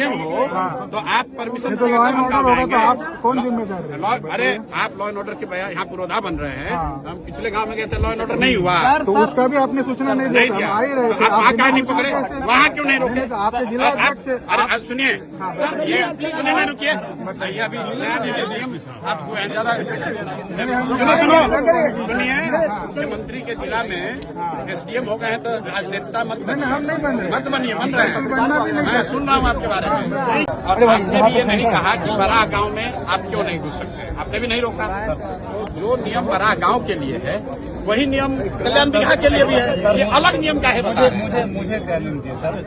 SDM हो तो आप परमिशन तो लॉ एंड ऑर्डर होगा तो आप कौन जिम्मेदार है? अरे आप लॉ एंड ऑर्डर के यहाँ पुरोधा बन रहे हैं। हम पिछले गांव में गए थे, लॉ एंड ऑर्डर नहीं हुआ तो उसका भी आपने सूचना नहीं दिया? आ ही रहे थे, वहाँ क्या नहीं पकड़े, वहाँ क्यों नहीं रोके? आपके जिला अध्यक्ष से अरे सुनिए, ये सुनिए नहीं, रुकिए, बताइए अभी आपको ज्यादा सुनो सुनिए, मुख्यमंत्री के जिला में एसडीएम हो गए हैं तो राजनेता मत बनिए, हम नहीं बन रहे, मत बनिए, बन रहे हैं। मैं सुन रहा हूँ आपके बारे में। और आपने भी ये नहीं कहा कि बड़ा गांव में आप क्यों नहीं घुस सकते, आपने भी नहीं रोका। जो नियम बड़ा गांव के लिए है वही नियम कल्याण बिघा के लिए भी है। ये अलग नियम का है, बता मुझे कह लीजिए सर,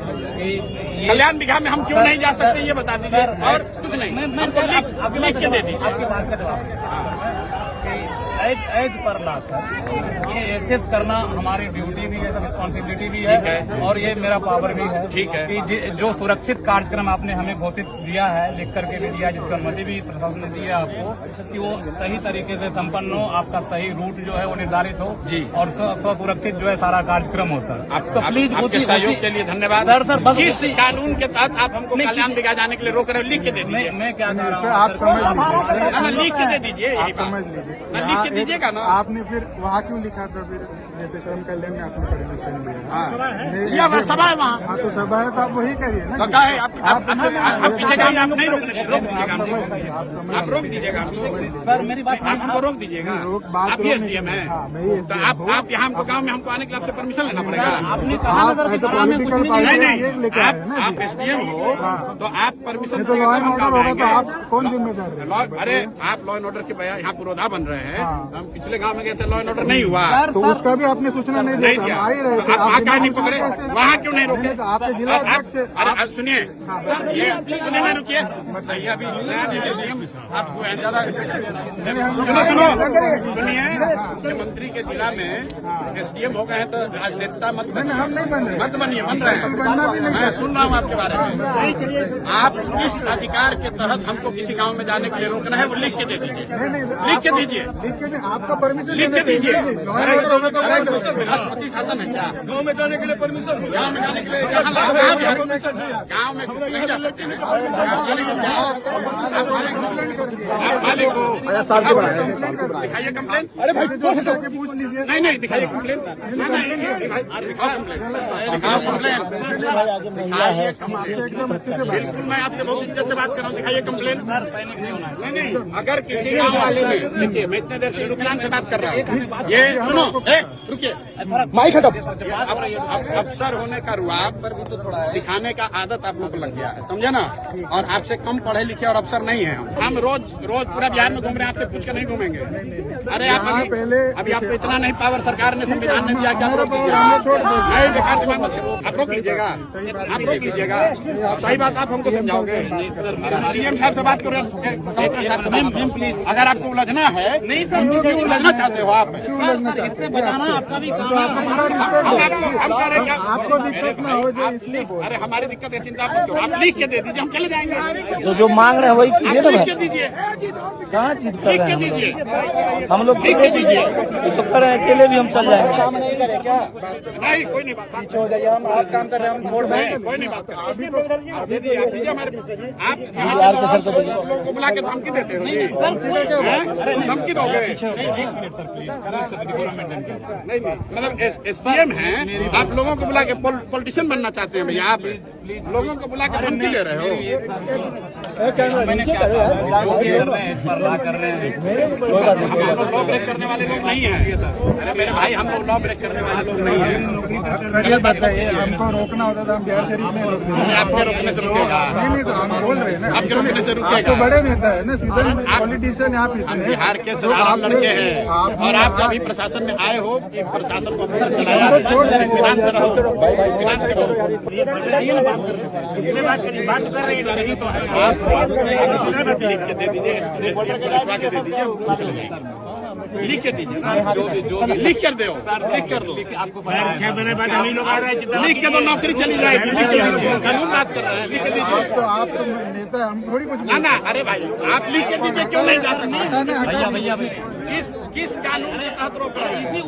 कल्याण बिघा में हम क्यों नहीं जा सकते ये बता दीजिए, और कुछ नहीं। हमको लिख के दे दीजिए। आपकी बात का जवाब एज पर ला सर, ये एसेस करना हमारी ड्यूटी भी है, रिस्पॉन्सिबिलिटी भी है और ये मेरा पावर भी है। ठीक है कि जो सुरक्षित कार्यक्रम आपने हमें घोषित दिया है, लिख करके भी दिया, जिसकी अनुमति भी प्रशासन ने दी है आपको, कि वो सही तरीके से संपन्न हो, आपका सही रूट जो है वो निर्धारित हो जी, और सुरक्षित जो है सारा कार्यक्रम हो सर। तो प्लीज उसी सहयोग के लिए धन्यवाद सर। बस किस कानून के तहत आप हमको कल्याण बिघा जाने के लिए रोक रहे हो? लिख के दे दीजिए। मैं क्या कह रहा हूँ, आप समझ लीजिए, लिख के दे दीजिए, यही समझ बात लीजिए। लिख के दीजिएगा ना। आपने फिर वहाँ क्यों लिखा था? फिर जैसे श्रम कल्याण में आपने परमिशन लिया, सभा है वहाँ, हाँ तो सभा है तो आप वही करिए ना। तो क्या है आप पीछे काम आप नहीं रोक दीजिएगा, आप रोक दीजिएगा सर मेरी बात आप हमको रोक दीजिएगा। आप भी एसडीएम है तो आप यहाँ हमको गाँव में हमको आने के लिए आपसे परमिशन लेना पड़ेगा। आपने कहा नहीं, आप एसडीएम हो तो आप परमिशन तो लॉ एंड ऑर्डर होगा तो आप कौन जिम्मेदार है? अरे आप लॉ एंड ऑर्डर के यहाँ पुरोधा बन रहे हैं। हम पिछले गांव में गए थे, लॉ एंड ऑर्डर नहीं हुआ तो उसका भी आपने सूचना नहीं दिया? आ ही रहे थे, वहाँ क्या नहीं पकड़े, वहाँ क्यों नहीं रोके? आपके जिला अध्यक्ष से अरे सुनिए, ये सुनिए नहीं, रुकिए, बताइए अभी आपको ज्यादा सुनो सुनिए, मुख्यमंत्री के जिला में एसडीएम हो गए हैं तो राजनेता मत बनिए, हम नहीं बन रहे, मत बनिए, बन रहे हैं। मैं सुन रहा हूँ आपके बारे में। आप किस अधिकार के तहत हमको किसी गांव में जाने के लिए रोकना है वो लिख के दे दीजिए, लिख के दीजिए, आपका परमिशन लिख के दीजिए। राष्ट्रपति शासन है क्या? गाँव में जाने के लिए परमिशन, गाँव में जाने के लिए गाँव में नहीं जा सकते हैं। आप मालिक हो, दिखाइए कंप्लेन। अरे भाई पूछ लीजिए। नहीं दिखाइए कंप्लेन, बिल्कुल मैं आपसे बहुत इज्जत से बात कर रहा हूँ, दिखाइए कंप्लेन। नहीं, अगर किसी गाँव वाले ने, देखिए मैं इतने देर से रुकनान से बात कर रहा हूँ, ये सुनो, रुकिए, अफसर होने का रुआब दिखाने का आदत आप लोग को लग गया है, समझे ना? और आपसे कम पढ़े लिखे और अफसर नहीं है हम रोज पूरा बिहार में घूम रहे हैं, आपसे पूछ कर नहीं घूमेंगे। अरे आप अभी आपको इतना नहीं पावर सरकार ने संविधान ने दिया कि आप रोक दीजिएगा। नहीं, बेकार दिमाग मत करो, आप रोक लीजिएगा, आप रोक लीजिएगा। सही बात आप हमको समझाओगे। डीएम साहब से बात करो, कलेक्टर साहब से बात प्लीज। अगर आपको उलझना है, नहीं सर, क्यों उलझना चाहते हो आप? इससे बचाना आपका भी काम आपको दिक्कत ना हो जाए इसलिए। अरे हमारी दिक्कत है, चिंता मत करो, आप लिख के दे दीजिए, हम चले जाएंगे। तो जो मांग रहे हैं वही कीजिए ना। लिख के दीजिए, कहाँ चीज कर रहे हैं हम लोग लिख के दीजिए। तो कर रहे हैं, अकेले भी हम चल जाएंगे। काम नहीं करे क्या? नहीं, कोई नहीं बात, पीछे हो जाइए, हम आप काम कर रहे हैं, हम छोड़ दें। कोई नहीं बात। आप दे दीजिए हमारे, आप लोगों को बुला के धमकी देते हो, धमकी दोगे? नहीं, मतलब एसडीएम है, आप लोगों को बुला के पॉलिटिशियन बनना चाहते हैं भैया? आप लोगों को बुला के धमकी दे रहे हो? लॉ ब्रेक करने वाले लोग नहीं है। अरे मेरे भाई, हम लोग लॉ ब्रेक करने वाले लोग नहीं है। सर ये बताइए, हमको रोकना होता था, हम बिहार शरीफ में रोक देंगे। आपके रोकने से रुकेगा? नहीं तो हम बोल रहे हैं ना, आपके रोकने से रुकेगा? तो बड़े नेता है ना, सीधे पॉलिटिशियन आप इतने बिहार के साधारण लड़के हैं और आप अभी प्रशासन में आए हो कि प्रशासन को चलाया, फिनांस से रहो, फिनांस से रहो। बात कर रही है तो आप लिख के दे दीजिए, लिखवा के दे दीजिए, चले जाएंगे। लिख के दीजिए, लिख कर दो, लिख कर दो। आपको 6 महीने बाद हम ही लोग आ रहे हैं, लिख के दो, नौकरी चली जाएगी। लिख के दीजिए, कानून बात कर रहे हैं, लिख के दीजिए। तो आप तो नेता, हम थोड़ी कुछ ना, अरे भाई आप लिख के दीजिए, क्यों नहीं जा सकते? भैया किस कानून के तहत रोक रहे हैं?